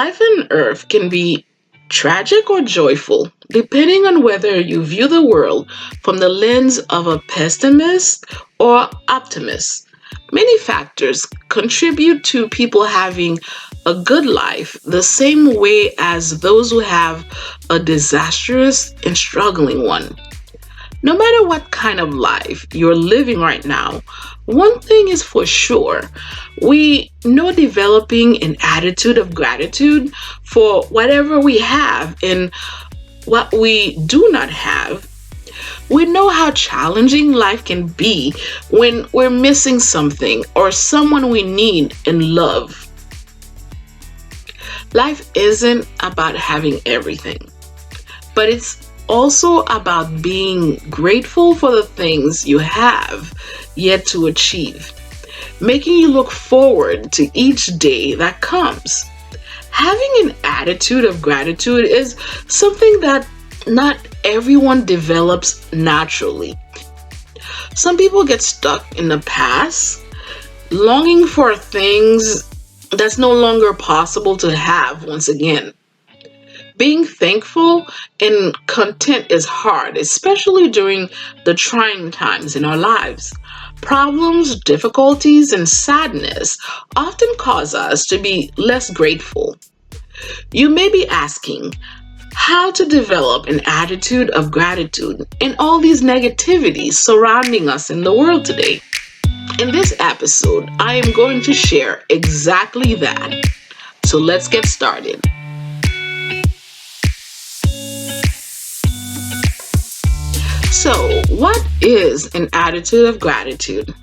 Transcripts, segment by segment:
Life on Earth can be tragic or joyful, depending on whether you view the world from the lens of a pessimist or optimist. Many factors contribute to people having a good life the same way as those who have a disastrous and struggling one. No matter what kind of life you're living right now, one thing is for sure. We know developing an attitude of gratitude for whatever we have and what we do not have. We know how challenging life can be when we're missing something or someone we need and love. Life isn't about having everything, but it's also about being grateful for the things you have yet to achieve, making you look forward to each day that comes. Having an attitude of gratitude is something that not everyone develops naturally. Some people get stuck in the past, longing for things that's no longer possible to have once again. Being thankful and content is hard, especially during the trying times in our lives. Problems, difficulties, and sadness often cause us to be less grateful. You may be asking how to develop an attitude of gratitude in all these negativities surrounding us in the world today. In this episode, I am going to share exactly that. So let's get started. So, what is an attitude of gratitude?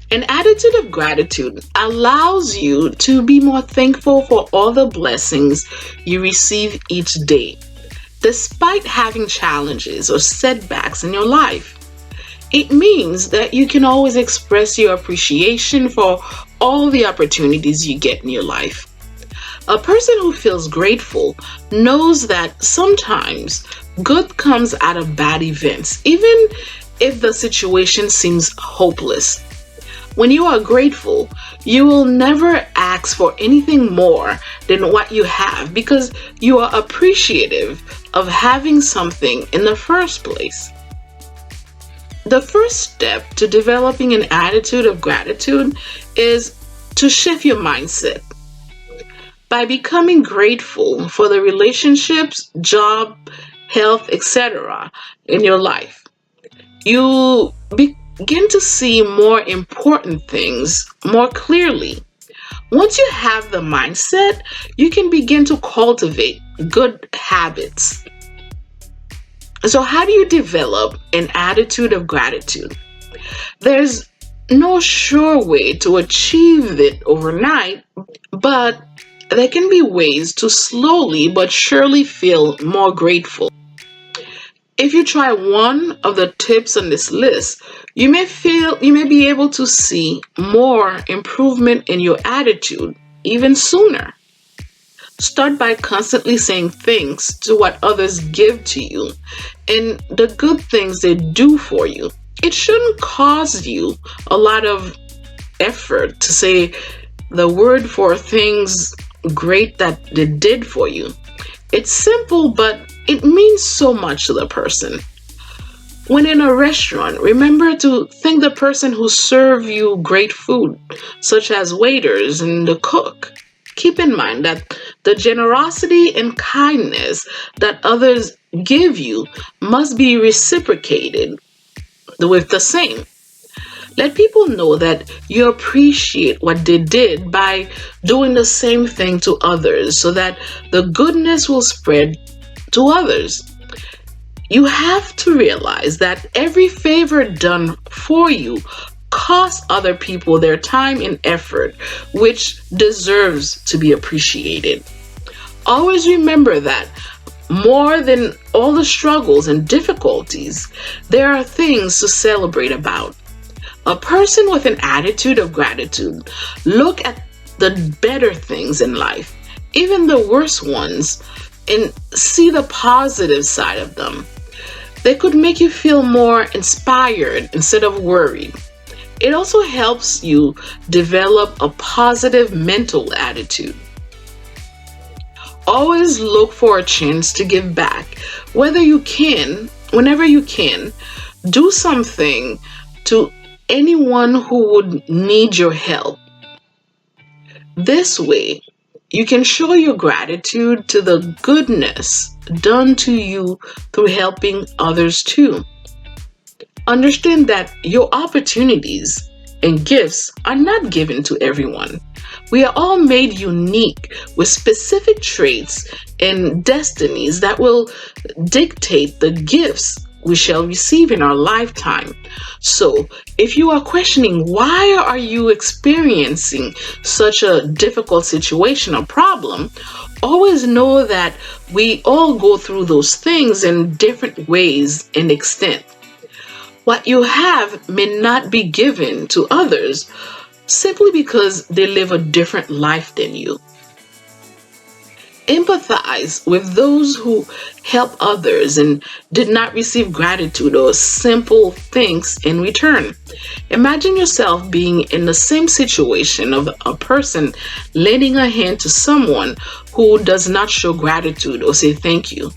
An attitude of gratitude allows you to be more thankful for all the blessings you receive each day, despite having challenges or setbacks in your life. It means that you can always express your appreciation for all the opportunities you get in your life. A person who feels grateful knows that sometimes good comes out of bad events, even if the situation seems hopeless. When you are grateful, you will never ask for anything more than what you have because you are appreciative of having something in the first place. The first step to developing an attitude of gratitude is to shift your mindset. By becoming grateful for the relationships, job, health, etc. in your life, you begin to see more important things more clearly. Once you have the mindset, you can begin to cultivate good habits. So, how do you develop an attitude of gratitude? There's no sure way to achieve it overnight, but there can be ways to slowly but surely feel more grateful. If you try one of the tips on this list, you may be able to see more improvement in your attitude even sooner. Start by constantly saying thanks to what others give to you and the good things they do for you. It shouldn't cost you a lot of effort to say the word for things great that they did for you. It's simple, but it means so much to the person. When in a restaurant, remember to thank the person who served you great food, such as waiters and the cook. Keep in mind that the generosity and kindness that others give you must be reciprocated with the same. Let people know that you appreciate what they did by doing the same thing to others so that the goodness will spread to others. You have to realize that every favor done for you costs other people their time and effort, which deserves to be appreciated. Always remember that more than all the struggles and difficulties, there are things to celebrate about. A person with an attitude of gratitude look at the better things in life, even the worst ones, and see the positive side of them. They could make you feel more inspired instead of worried. It also helps you develop a positive mental attitude. Always look for a chance to give back. Whenever you can, do something to anyone who would need your help. This way, you can show your gratitude to the goodness done to you through helping others too. Understand that your opportunities and gifts are not given to everyone. We are all made unique with specific traits and destinies that will dictate the gifts we shall receive in our lifetime. So, if you are questioning why are you experiencing such a difficult situation or problem, always know that we all go through those things in different ways and extent. What you have may not be given to others simply because they live a different life than you. Empathize with those who help others and did not receive gratitude or simple thanks in return. Imagine yourself being in the same situation of a person lending a hand to someone who does not show gratitude or say thank you.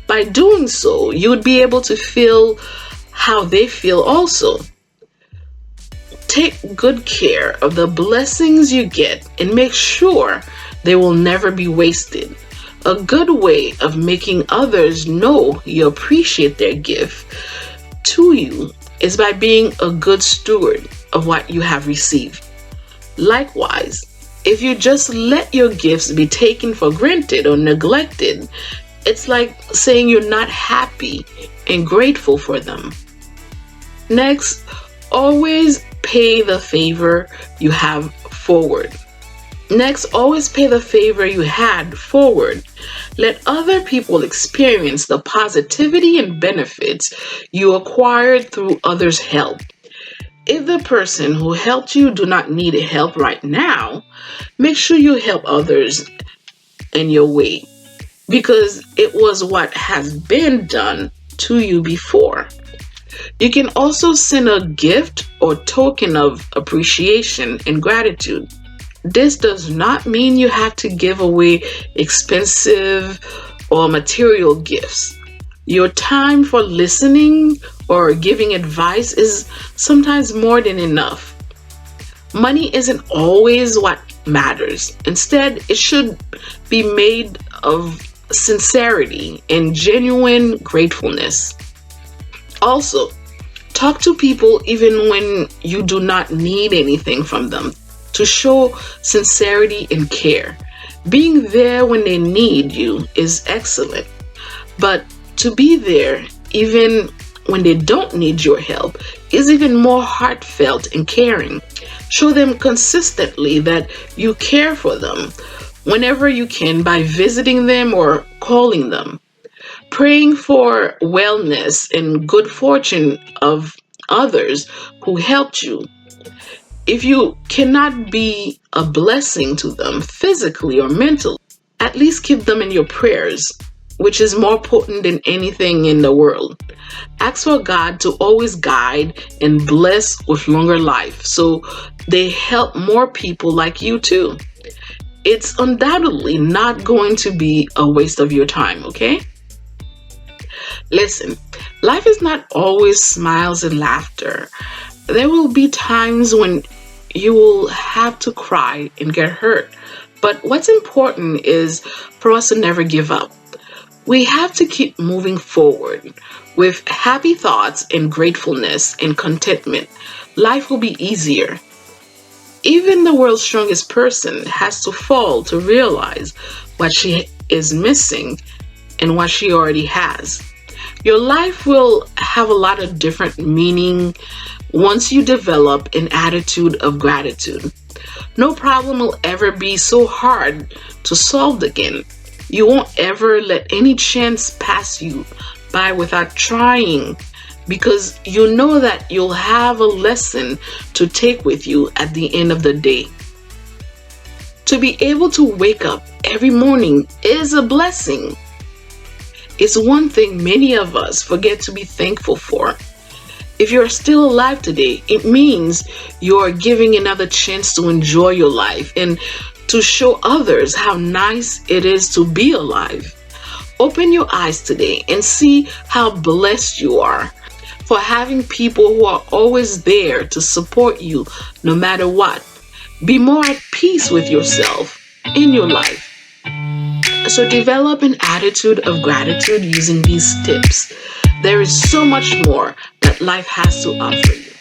By doing so, you would be able to feel how they feel also. Take good care of the blessings you get and make sure they will never be wasted. A good way of making others know you appreciate their gift to you is by being a good steward of what you have received. Likewise, if you just let your gifts be taken for granted or neglected, it's like saying you're not happy and grateful for them. Next, always pay the favor you have forward. Always pay the favor you had forward. Let other people experience the positivity and benefits you acquired through others' help. If the person who helped you do not need help right now, make sure you help others in your way, because it was what has been done to you before. You can also send a gift or token of appreciation and gratitude. This does not mean you have to give away expensive or material gifts. Your time for listening or giving advice is sometimes more than enough. Money isn't always what matters. Instead, it should be made of sincerity and genuine gratefulness. Also, talk to people even when you do not need anything from them, to show sincerity and care. Being there when they need you is excellent, but to be there even when they don't need your help is even more heartfelt and caring. Show them consistently that you care for them whenever you can by visiting them or calling them. Praying for wellness and good fortune of others who helped you. If you cannot be a blessing to them physically or mentally, at least keep them in your prayers, which is more potent than anything in the world. Ask for God to always guide and bless with longer life so they help more people like you too. It's undoubtedly not going to be a waste of your time, okay? Listen, life is not always smiles and laughter. There will be times when you will have to cry and get hurt. But what's important is for us to never give up. We have to keep moving forward with happy thoughts and gratefulness and contentment. Life will be easier. Even the world's strongest person has to fall to realize what she is missing and what she already has. Your life will have a lot of different meaning once you develop an attitude of gratitude. No problem will ever be so hard to solve again. You won't ever let any chance pass you by without trying, because you know that you'll have a lesson to take with you at the end of the day. To be able to wake up every morning is a blessing. It's one thing many of us forget to be thankful for. If you're still alive today, it means you're giving another chance to enjoy your life and to show others how nice it is to be alive. Open your eyes today and see how blessed you are for having people who are always there to support you no matter what. Be more at peace with yourself in your life. So develop an attitude of gratitude using these tips. There is so much more that life has to offer you.